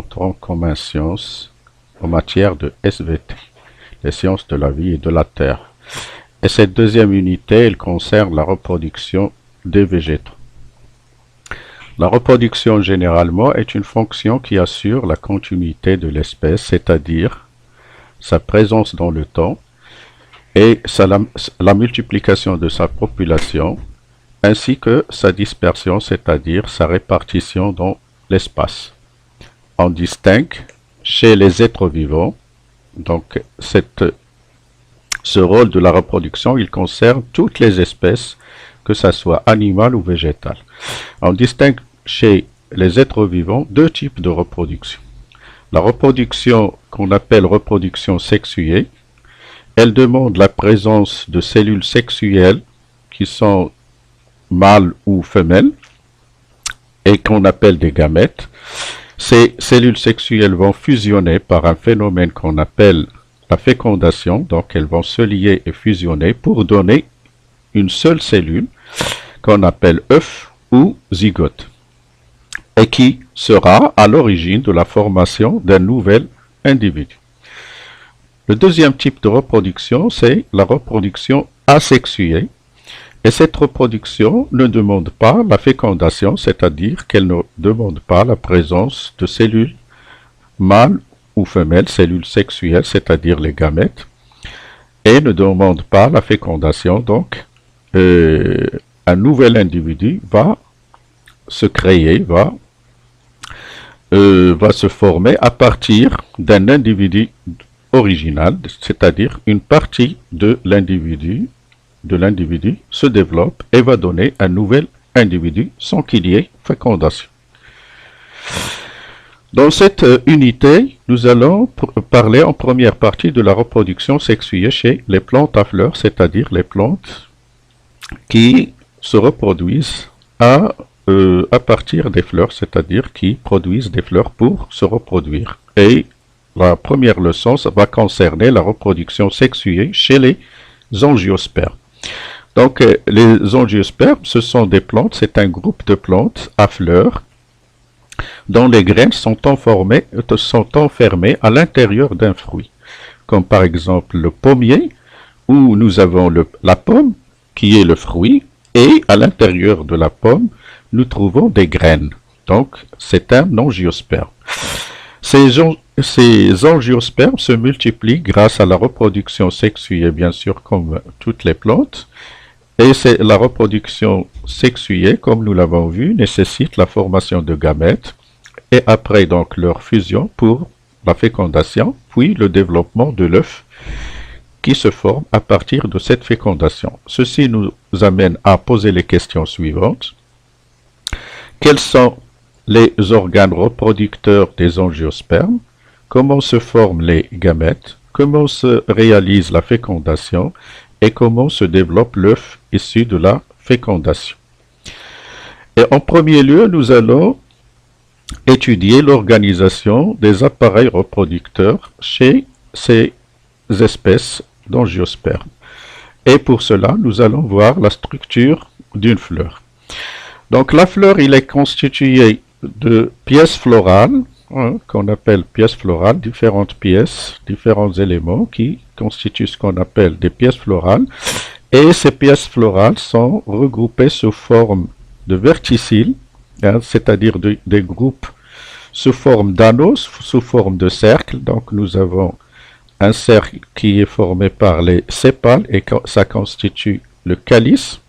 tronc commun sciences en matière de SVT, les sciences de la vie et de la terre. Et cette deuxième unité, elle concerne la reproduction des végétaux. La reproduction, généralement, est une fonction qui assure la continuité de l'espèce, c'est-à-dire sa présence dans le temps et la multiplication de sa population, ainsi que sa dispersion, c'est-à-dire sa répartition dans l'espace. On distingue chez les êtres vivants, donc ce rôle de la reproduction, il concerne toutes les espèces, que ce soit animales ou végétales. On distingue chez les êtres vivants deux types de reproduction. La reproduction qu'on appelle reproduction sexuée, elle demande la présence de cellules sexuelles qui sont mâles ou femelles et qu'on appelle des gamètes. Ces cellules sexuelles vont fusionner par un phénomène qu'on appelle la fécondation, donc elles vont se lier et fusionner pour donner une seule cellule qu'on appelle œuf ou zygote, et qui sera à l'origine de la formation d'un nouvel individu. Le deuxième type de reproduction, c'est la reproduction asexuée, et cette reproduction ne demande pas la fécondation, c'est-à-dire qu'elle ne demande pas la présence de cellules mâles ou femelles, cellules sexuelles, c'est-à-dire les gamètes, et ne demande pas la fécondation, donc un nouvel individu va se créer, va se former à partir d'un individu original, c'est-à-dire une partie de l'individu se développe et va donner un nouvel individu sans qu'il y ait fécondation. Dans cette unité, nous allons parler en première partie de la reproduction sexuée chez les plantes à fleurs, c'est-à-dire les plantes qui se reproduisent à partir des fleurs, c'est-à-dire qui produisent des fleurs pour se reproduire. Et la première leçon, ça va concerner la reproduction sexuée chez les angiospermes. Donc, les angiospermes, ce sont des plantes, c'est un groupe de plantes à fleurs dont les graines sont enfermées à l'intérieur d'un fruit, comme par exemple le pommier, où nous avons la pomme, qui est le fruit, et à l'intérieur de la pomme, nous trouvons des graines. Donc, c'est un angiosperme. Ces angiospermes se multiplient grâce à la reproduction sexuée, bien sûr, comme toutes les plantes. Et la reproduction sexuée, comme nous l'avons vu, nécessite la formation de gamètes et après donc leur fusion pour la fécondation, puis le développement de l'œuf qui se forme à partir de cette fécondation. Ceci nous amène à poser les questions suivantes. Quels sont les organes reproducteurs des angiospermes? Comment se forment les gamètes? Comment se réalise la fécondation? Et comment se développe l'œuf issu de la fécondation? Et en premier lieu, nous allons étudier l'organisation des appareils reproducteurs chez ces espèces d'angiospermes. Et pour cela, nous allons voir la structure d'une fleur. Donc la fleur, il est constitué de pièces florales, qu'on appelle pièces florales, différentes pièces, différents éléments qui constituent ce qu'on appelle des pièces florales. Et ces pièces florales sont regroupées sous forme de verticilles, c'est-à-dire des groupes sous forme d'anneaux, sous forme de cercles. Donc nous avons un cercle qui est formé par les sépales et ça constitue le calice.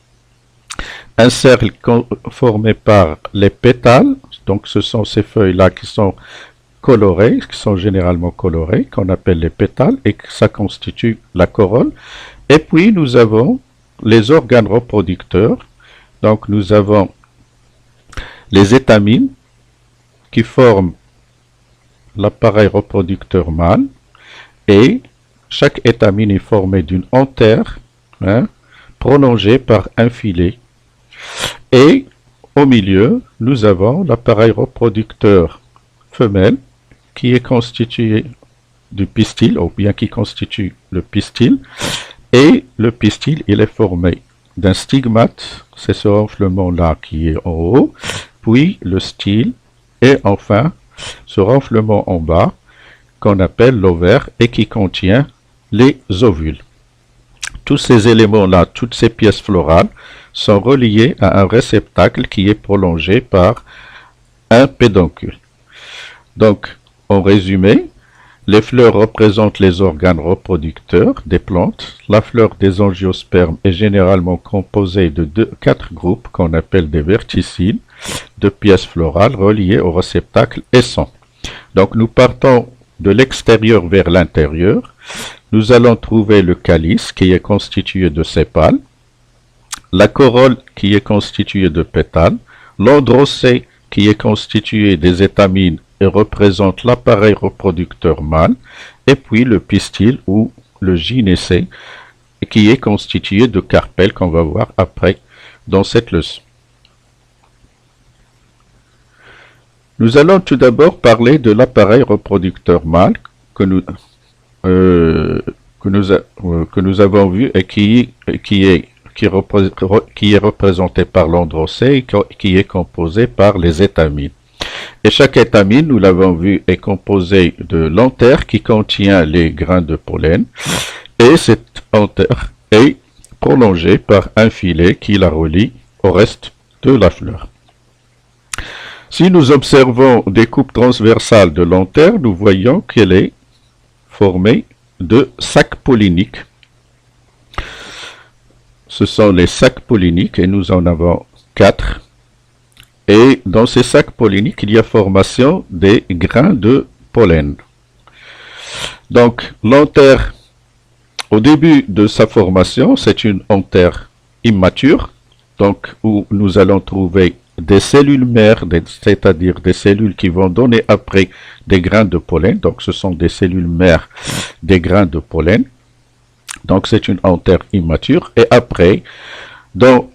Un cercle formé par les pétales, donc ce sont ces feuilles-là qui sont colorées, qui sont généralement colorées, qu'on appelle les pétales, et ça constitue la corolle. Et puis nous avons les organes reproducteurs, donc nous avons les étamines qui forment l'appareil reproducteur mâle, et chaque étamine est formée d'une antère prolongée par un filet. Et au milieu, nous avons l'appareil reproducteur femelle qui est constitué du pistil, ou bien qui constitue le pistil. Et le pistil, il est formé d'un stigmate, c'est ce renflement-là qui est en haut, puis le style, et enfin ce renflement en bas qu'on appelle l'ovaire et qui contient les ovules. Tous ces éléments-là, toutes ces pièces florales, sont reliées à un réceptacle qui est prolongé par un pédoncule. Donc, en résumé, les fleurs représentent les organes reproducteurs des plantes. La fleur des angiospermes est généralement composée de 4 groupes qu'on appelle des verticilles, de pièces florales reliées au réceptacle essent. Donc, nous partons de l'extérieur vers l'intérieur. Nous allons trouver le calice qui est constitué de sépales, la corolle qui est constituée de pétales, l'androcée qui est constitué des étamines et représente l'appareil reproducteur mâle, et puis le pistil ou le gynécée qui est constitué de carpelles qu'on va voir après dans cette leçon. Nous allons tout d'abord parler de l'appareil reproducteur mâle que nous avons vu et qui est représenté par l'androcée et qui est composé par les étamines. Et chaque étamine, nous l'avons vu, est composée de l'antère qui contient les grains de pollen, et cette antère est prolongée par un filet qui la relie au reste de la fleur. Si nous observons des coupes transversales de l'antère, nous voyons qu'elle est formée de sacs polliniques. Ce sont les sacs polliniques et nous en avons 4. Et dans ces sacs polliniques, il y a formation des grains de pollen. Donc, l'antère, au début de sa formation, c'est une antère immature, donc où nous allons trouver des cellules mères, c'est-à-dire des cellules qui vont donner après des grains de pollen. Donc, ce sont des cellules mères des grains de pollen. Donc, c'est une antère immature. Et après, dans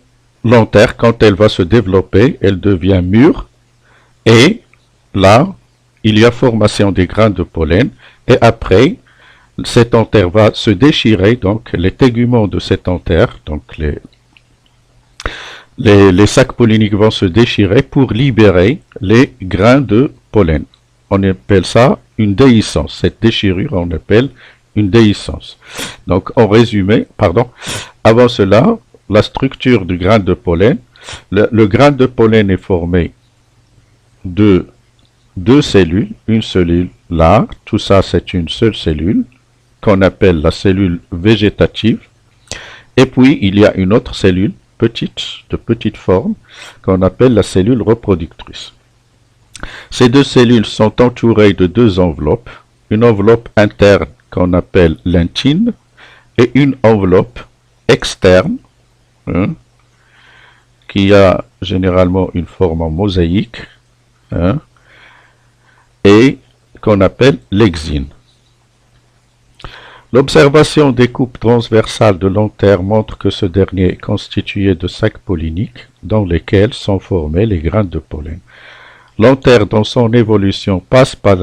l'antère, quand elle va se développer, elle devient mûre. Et là, il y a formation des grains de pollen. Et après, cette antère va se déchirer. Donc, les téguments de cette antère, donc les sacs polliniques vont se déchirer pour libérer les grains de pollen. On appelle ça une déhiscence. Cette déchirure, on appelle une déhiscence. Donc, en résumé, avant cela, la structure du grain de pollen, le grain de pollen est formé de 2 cellules, une cellule là, tout ça c'est une seule cellule, qu'on appelle la cellule végétative, et puis il y a une autre cellule, de petite forme, qu'on appelle la cellule reproductrice. Ces 2 cellules sont entourées de 2 enveloppes, une enveloppe interne qu'on appelle l'intine, et une enveloppe externe, qui a généralement une forme en mosaïque, et qu'on appelle l'exine. L'observation des coupes transversales de l'antère montre que ce dernier est constitué de sacs polliniques dans lesquels sont formés les grains de pollen. L'antère, dans son évolution, passe par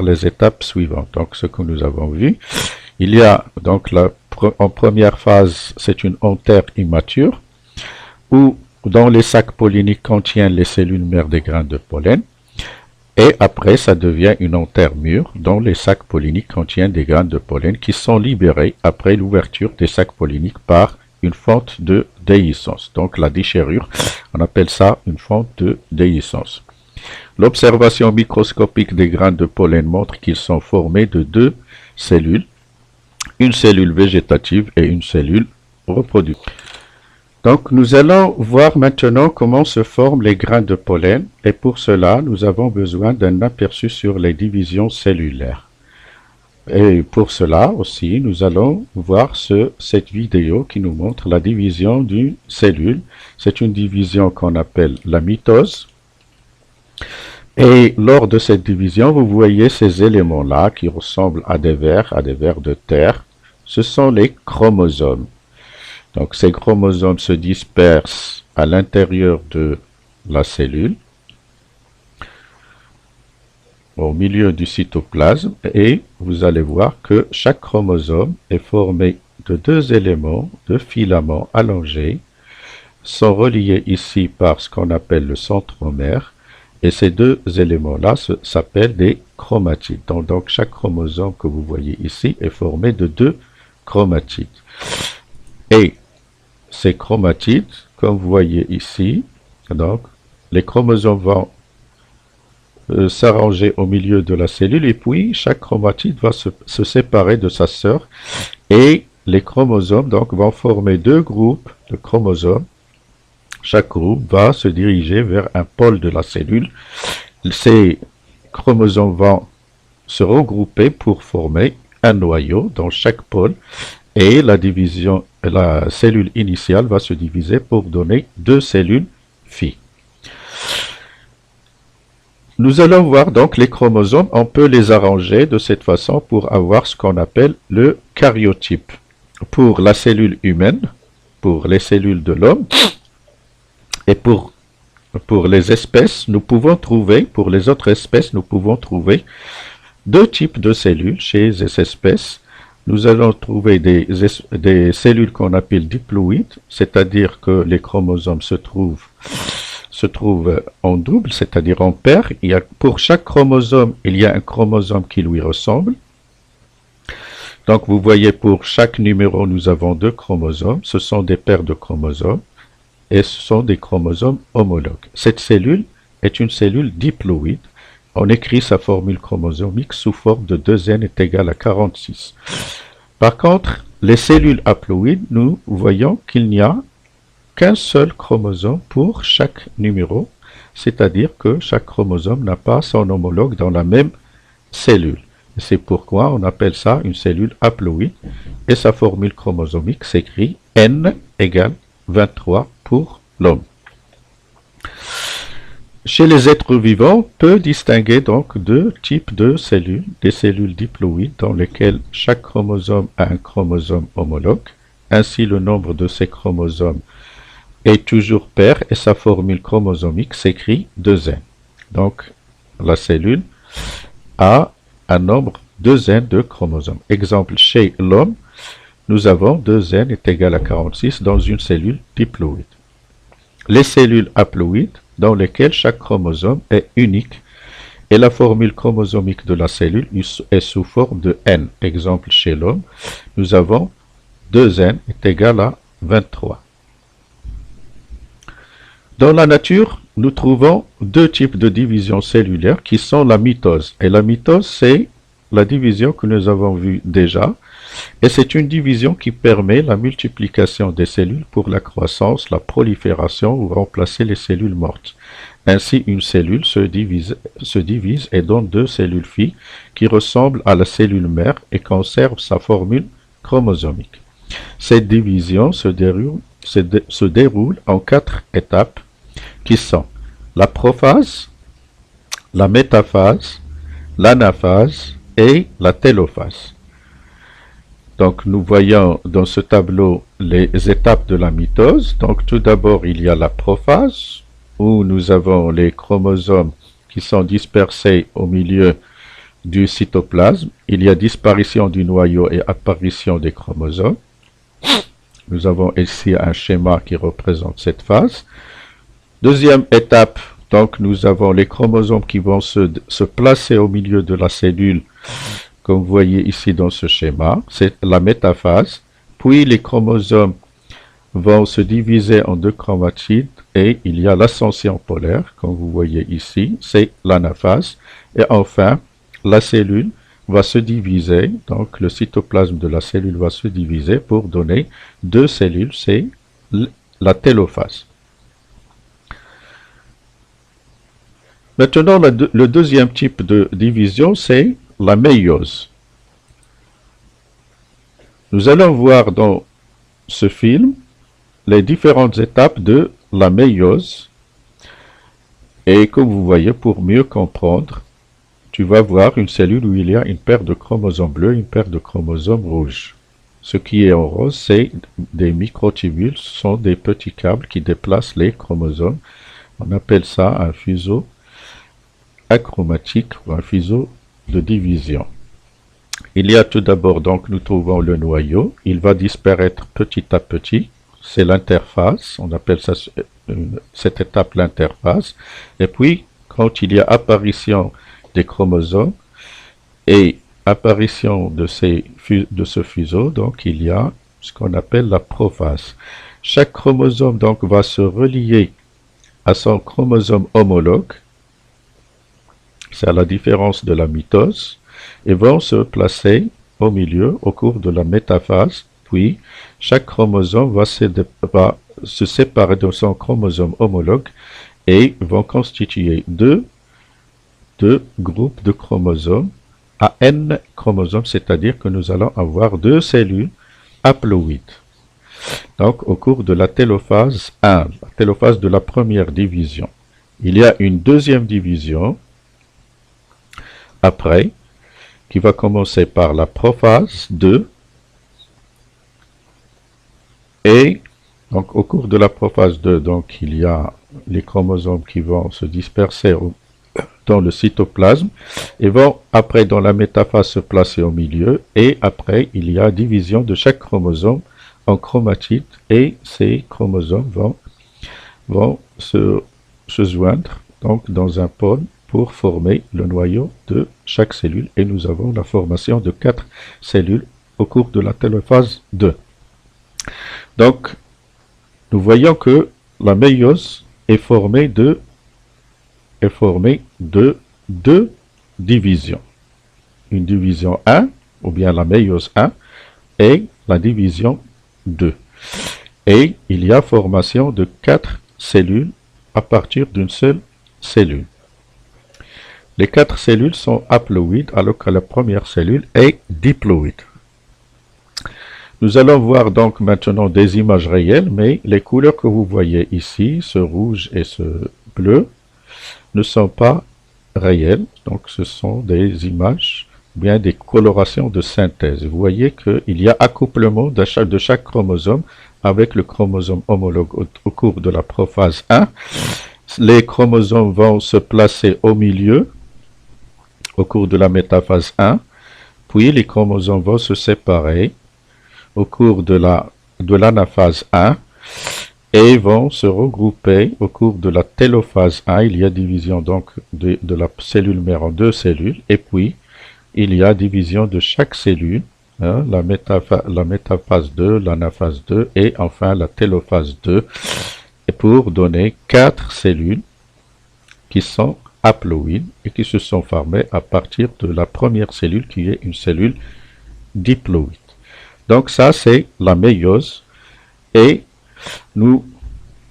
les étapes suivantes. Donc, ce que nous avons vu, il y a donc en première phase, c'est une antère immature, où dans les sacs polliniques contiennent les cellules mères des grains de pollen. Et après, ça devient une antère mûre dont les sacs polliniques contiennent des grains de pollen qui sont libérés après l'ouverture des sacs polliniques par une fente de déhiscence. Donc la déchirure, on appelle ça une fente de déhiscence. L'observation microscopique des grains de pollen montre qu'ils sont formés de 2 cellules, une cellule végétative et une cellule reproductive. Donc, nous allons voir maintenant comment se forment les grains de pollen, et pour cela, nous avons besoin d'un aperçu sur les divisions cellulaires. Et pour cela aussi, nous allons voir cette vidéo qui nous montre la division d'une cellule. C'est une division qu'on appelle la mitose. Et lors de cette division, vous voyez ces éléments-là qui ressemblent à des vers de terre. Ce sont les chromosomes. Donc ces chromosomes se dispersent à l'intérieur de la cellule, au milieu du cytoplasme, et vous allez voir que chaque chromosome est formé de 2 éléments, de filaments allongés, sont reliés ici par ce qu'on appelle le centromère, Et ces deux éléments-là s'appellent des chromatides. Donc, chaque chromosome que vous voyez ici est formé de deux chromatides. Et ces chromatides, comme vous voyez ici, donc, les chromosomes vont s'arranger au milieu de la cellule et puis chaque chromatide va se séparer de sa sœur et les chromosomes donc vont former deux groupes de chromosomes. Chaque groupe va se diriger vers un pôle de la cellule. Ces chromosomes vont se regrouper pour former un noyau dans chaque pôle et la cellule initiale va se diviser pour donner deux cellules filles. Nous allons voir donc les chromosomes, on peut les arranger de cette façon pour avoir ce qu'on appelle le karyotype. Pour la cellule humaine, pour les cellules de l'homme, et pour les espèces, nous pouvons trouver, pour les autres espèces, nous pouvons trouver deux types de cellules chez les espèces. Nous allons trouver des cellules qu'on appelle diploïdes, c'est-à-dire que les chromosomes se trouvent en double, c'est-à-dire en paire. Pour chaque chromosome, il y a un chromosome qui lui ressemble. Donc vous voyez, pour chaque numéro, nous avons deux chromosomes. Ce sont des paires de chromosomes et ce sont des chromosomes homologues. Cette cellule est une cellule diploïde. On écrit sa formule chromosomique sous forme de 2n est égal à 46. Par contre, les cellules haploïdes, nous voyons qu'il n'y a qu'un seul chromosome pour chaque numéro, c'est-à-dire que chaque chromosome n'a pas son homologue dans la même cellule. C'est pourquoi on appelle ça une cellule haploïde et sa formule chromosomique s'écrit N égale 23 pour l'homme. Chez les êtres vivants, on peut distinguer donc deux types de cellules, des cellules diploïdes dans lesquelles chaque chromosome a un chromosome homologue. Ainsi, le nombre de ces chromosomes est toujours pair et sa formule chromosomique s'écrit 2n. Donc, la cellule a un nombre 2n de chromosomes. Exemple, chez l'homme, nous avons 2n est égal à 46 dans une cellule diploïde. Les cellules haploïdes, dans lesquelles chaque chromosome est unique, et la formule chromosomique de la cellule est sous forme de n. Exemple, chez l'homme, nous avons 2n est égal à 23. Dans la nature, nous trouvons deux types de division cellulaire qui sont la mitose. Et la mitose, c'est la division que nous avons vue déjà. Et c'est une division qui permet la multiplication des cellules pour la croissance, la prolifération ou remplacer les cellules mortes. Ainsi, une cellule se divise et donne deux cellules filles qui ressemblent à la cellule mère et conservent sa formule chromosomique. Cette division se déroule en 4 étapes qui sont la prophase, la métaphase, l'anaphase et la télophase. Donc nous voyons dans ce tableau les étapes de la mitose. Donc tout d'abord il y a la prophase où nous avons les chromosomes qui sont dispersés au milieu du cytoplasme. Il y a disparition du noyau et apparition des chromosomes. Nous avons ici un schéma qui représente cette phase. Deuxième étape, donc nous avons les chromosomes qui vont se placer au milieu de la cellule, comme vous voyez ici dans ce schéma, c'est la métaphase. Puis les chromosomes vont se diviser en deux chromatides et il y a l'ascension polaire, comme vous voyez ici, c'est l'anaphase. Et enfin, la cellule va se diviser, donc le cytoplasme de la cellule va se diviser pour donner deux cellules, c'est la télophase. Maintenant, le deuxième type de division, c'est la méiose. Nous allons voir dans ce film les différentes étapes de la méiose. Et comme vous voyez, pour mieux comprendre, tu vas voir une cellule où il y a une paire de chromosomes bleus et une paire de chromosomes rouges. Ce qui est en rose, c'est des microtubules, ce sont des petits câbles qui déplacent les chromosomes. On appelle ça un fuseau achromatique ou un fuseau de division. Il y a tout d'abord, donc, nous trouvons le noyau. Il va disparaître petit à petit. C'est l'interface. On appelle ça, cette étape l'interface. Et puis, quand il y a apparition des chromosomes et apparition de ce fuseau, donc il y a ce qu'on appelle la prophase. Chaque chromosome donc va se relier à son chromosome homologue, c'est à la différence de la mitose, et vont se placer au milieu au cours de la métaphase, puis chaque chromosome va se séparer de son chromosome homologue et vont constituer deux groupes de chromosomes à n chromosomes, c'est-à-dire que nous allons avoir deux cellules haploïdes. Donc, au cours de la télophase 1, la télophase de la première division, il y a une deuxième division après, qui va commencer par la prophase 2, et donc au cours de la prophase 2, donc il y a les chromosomes qui vont se disperser dans le cytoplasme et vont après dans la métaphase se placer au milieu, et après il y a division de chaque chromosome en chromatide, et ces chromosomes vont se joindre donc dans un pôle pour former le noyau de chaque cellule, et nous avons la formation de 4 cellules au cours de la télophase 2. Donc, nous voyons que la méiose est formée de deux divisions. Une division 1, ou bien la méiose 1, et la division 2. Et il y a formation de 4 cellules à partir d'une seule cellule. Les 4 cellules sont haploïdes, alors que la première cellule est diploïde. Nous allons voir donc maintenant des images réelles, mais les couleurs que vous voyez ici, ce rouge et ce bleu, ne sont pas réelles. Donc ce sont des images, bien des colorations de synthèse. Vous voyez qu'il y a accouplement de chaque chromosome avec le chromosome homologue au cours de la prophase 1. Les chromosomes vont se placer au milieu au cours de la métaphase 1, puis les chromosomes vont se séparer au cours de l'anaphase 1 et vont se regrouper au cours de la télophase 1. Il y a division donc de la cellule mère en 2 cellules, et puis il y a division de chaque cellule, hein, la métaphase 2, l'anaphase 2 et enfin la télophase 2, et pour donner 4 cellules qui sont haploïdes et qui se sont formées à partir de la première cellule qui est une cellule diploïde. Donc ça c'est la méiose, et nous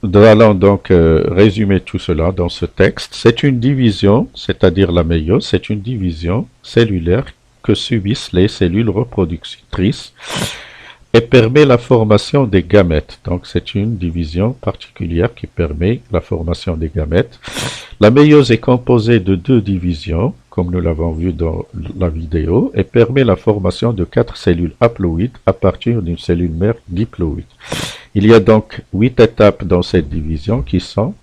allons donc résumer tout cela dans ce texte. C'est une division, c'est-à-dire la méiose, c'est une division cellulaire que subissent les cellules reproductrices et permet la formation des gamètes. Donc c'est une division particulière qui permet la formation des gamètes. La méiose est composée de 2 divisions, comme nous l'avons vu dans la vidéo, et permet la formation de 4 cellules haploïdes à partir d'une cellule mère diploïde. Il y a donc 8 étapes dans cette division qui sont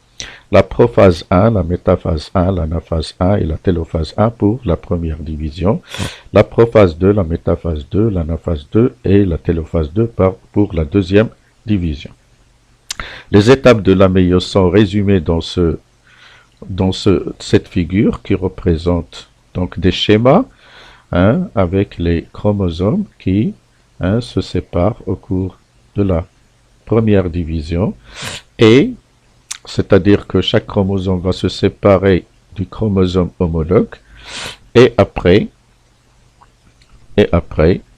la prophase 1, la métaphase 1, l'anaphase 1 et la télophase 1 pour la première division, la prophase 2, la métaphase 2, l'anaphase 2 et la télophase 2 pour la deuxième division. Les étapes de la méiose sont résumées dans cette figure qui représente donc des schémas, hein, avec les chromosomes qui, hein, se séparent au cours de la première division, et c'est-à-dire que chaque chromosome va se séparer du chromosome homologue, et après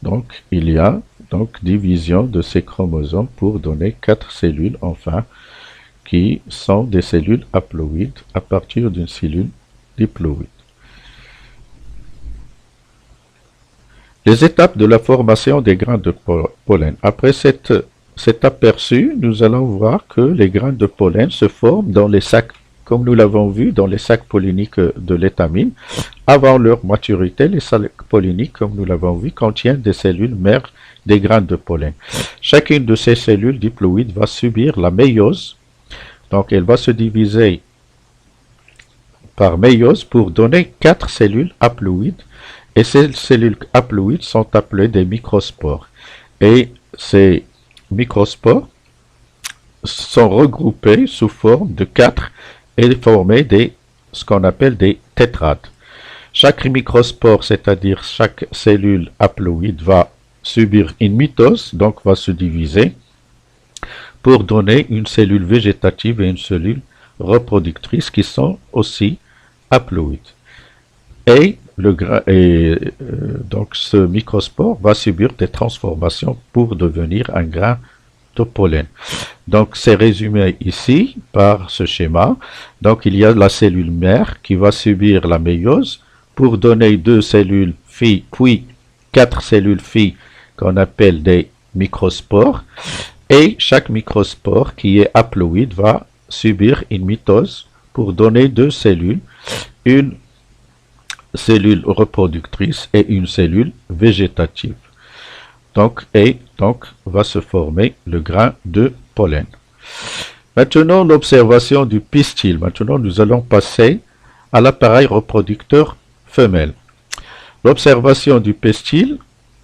donc il y a donc division de ces chromosomes pour donner 4 cellules enfin qui sont des cellules haploïdes à partir d'une cellule diploïde. Les étapes de la formation des grains de pollen. Après cet aperçu, nous allons voir que les grains de pollen se forment dans les sacs, comme nous l'avons vu, dans les sacs polliniques de l'étamine. Avant leur maturité, les sacs polliniques, comme nous l'avons vu, contiennent des cellules mères des grains de pollen. Chacune de ces cellules diploïdes va subir la méiose. Donc, elle va se diviser par méiose pour donner 4 cellules haploïdes. Et ces cellules haploïdes sont appelées des microspores. Et ces microspores sont regroupés sous forme de 4 et former des ce qu'on appelle des tétrades. Chaque microspore, c'est-à-dire chaque cellule haploïde, va subir une mitose, donc va se diviser, pour donner une cellule végétative et une cellule reproductrice qui sont aussi haploïdes. Et donc ce microspore va subir des transformations pour devenir un grain de pollen. Donc c'est résumé ici par ce schéma. Donc il y a la cellule mère qui va subir la méiose pour donner 2 cellules filles, puis 4 cellules filles qu'on appelle des microspores. Et chaque microspore qui est haploïde va subir une mitose pour donner 2 cellules, une cellule reproductrice et une cellule végétative. Donc va se former le grain de pollen. Maintenant, l'observation du pistil. Maintenant, nous allons passer à l'appareil reproducteur femelle. L'observation du pistil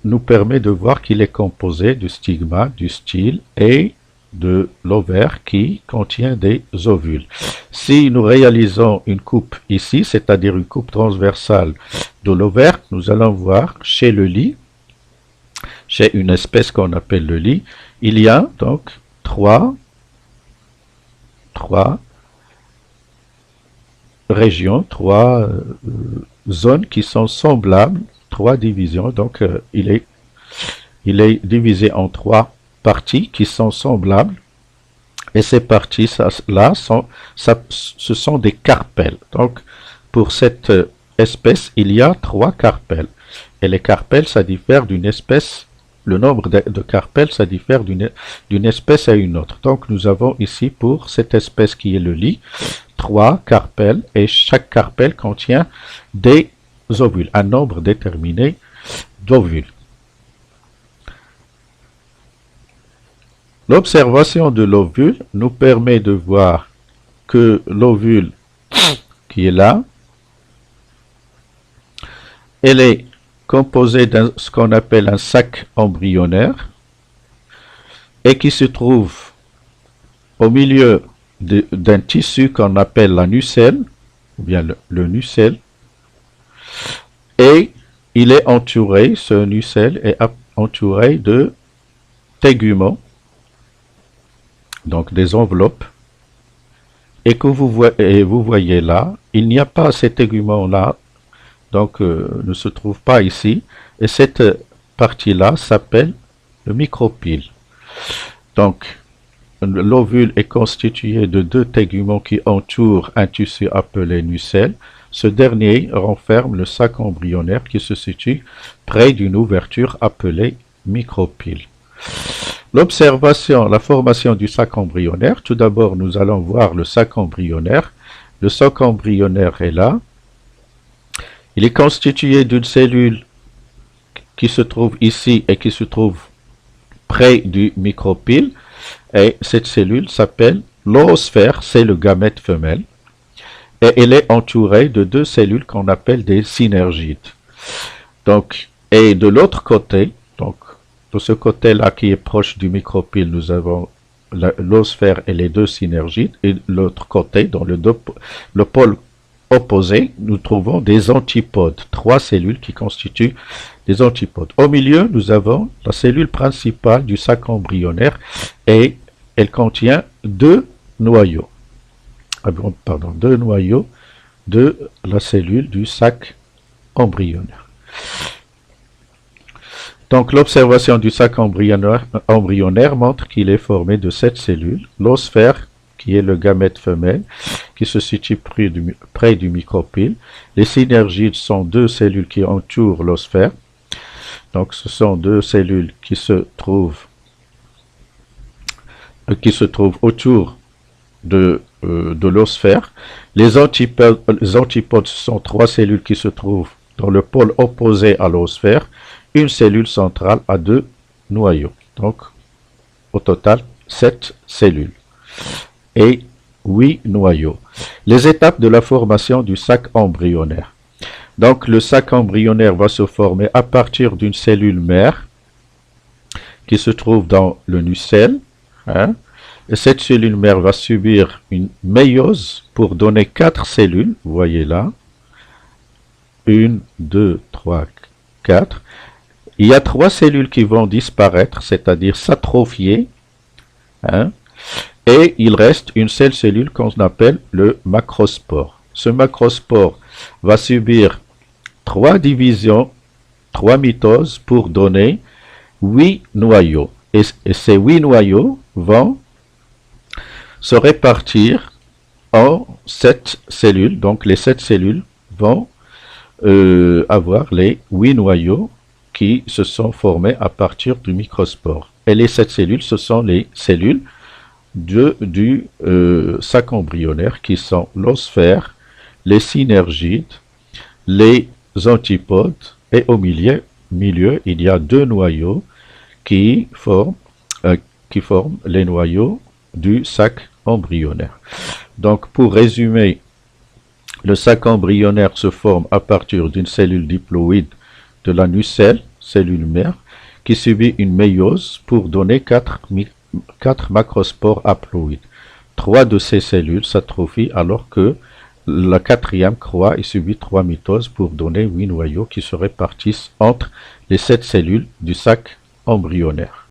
nous permet de voir qu'il est composé du stigma, du style et de l'ovaire qui contient des ovules. Si nous réalisons une coupe ici, c'est-à-dire une coupe transversale de l'ovaire, nous allons voir chez le lit, chez une espèce qu'on appelle le lit, il y a donc trois régions, 3 zones qui sont semblables, 3 divisions. Donc il est divisé en 3 parties qui sont semblables. Et ces parties-là, ce sont des carpelles. Donc pour cette espèce, il y a 3 carpelles. Et les carpelles, ça diffère d'une espèce. Le nombre de carpelles, ça diffère d'une espèce à une autre. Donc nous avons ici pour cette espèce qui est le lit, 3 carpelles, et chaque carpelle contient des ovules, un nombre déterminé d'ovules. L'observation de l'ovule nous permet de voir que l'ovule qui est là, elle est composée de ce qu'on appelle un sac embryonnaire et qui se trouve au milieu d'un tissu qu'on appelle la nucelle, ou bien le nucelle, et il est entouré, ce nucelle est entouré de téguments, donc des enveloppes, et que vous voyez là, il n'y a pas ces téguments-là, donc ne se trouve pas ici, et cette partie-là s'appelle le micropyle. Donc l'ovule est constitué de 2 téguments qui entourent un tissu appelé nucelle. Ce dernier renferme le sac embryonnaire qui se situe près d'une ouverture appelée micropyle. L'observation, la formation du sac embryonnaire. Tout d'abord, nous allons voir le sac embryonnaire. Le sac embryonnaire est là. Il est constitué d'une cellule qui se trouve ici et qui se trouve près du micropyle. Et cette cellule s'appelle l'oosphère, c'est le gamète femelle. Et elle est entourée de 2 cellules qu'on appelle des synergides. Donc, et de l'autre côté, donc de ce côté-là qui est proche du micropyle, nous avons l'oosphère et les 2 synergides. Et de l'autre côté, dans le pôle opposé, nous trouvons des antipodes, 3 cellules qui constituent des antipodes. Au milieu, nous avons la cellule principale du sac embryonnaire et elle contient 2 noyaux. Pardon, 2 noyaux de la cellule du sac embryonnaire. Donc l'observation du sac embryonnaire montre qu'il est formé de 7 cellules, l'oosphère qui est le gamète femelle, qui se situe près du micropyle. Les synergides sont 2 cellules qui entourent l'oosphère. Donc ce sont 2 cellules qui se trouvent autour de l'oosphère. Les antipodes, ce sont 3 cellules qui se trouvent dans le pôle opposé à l'oosphère. Une cellule centrale à 2 noyaux. Donc au total 7 cellules et 8 noyaux. Les étapes de la formation du sac embryonnaire. Donc le sac embryonnaire va se former à partir d'une cellule mère qui se trouve dans le nucelle, Cette cellule mère va subir une méiose pour donner 4 cellules. Vous voyez là. 1, 2, 3, 4. Il y a 3 cellules qui vont disparaître, c'est-à-dire s'atrophier. Hein, et il reste une seule cellule qu'on appelle le macrospore. Ce macrospore va subir 3 divisions, 3 mitoses pour donner 8 noyaux. Et ces 8 noyaux vont se répartir en 7 cellules. Donc les 7 cellules vont avoir les 8 noyaux qui se sont formés à partir du microspore. Et les 7 cellules, ce sont les cellules du sac embryonnaire qui sont l'osphère, les synergides, les antipodes, et au milieu, il y a 2 noyaux qui forment les noyaux du sac embryonnaire. Donc, pour résumer, le sac embryonnaire se forme à partir d'une cellule diploïde de la nucelle, cellule mère, qui subit une méiose pour donner 4 macrospores haploïdes. 3 de ces cellules s'atrophient alors que la 4e croît et subit 3 mitoses pour donner 8 noyaux qui se répartissent entre les 7 cellules du sac embryonnaire.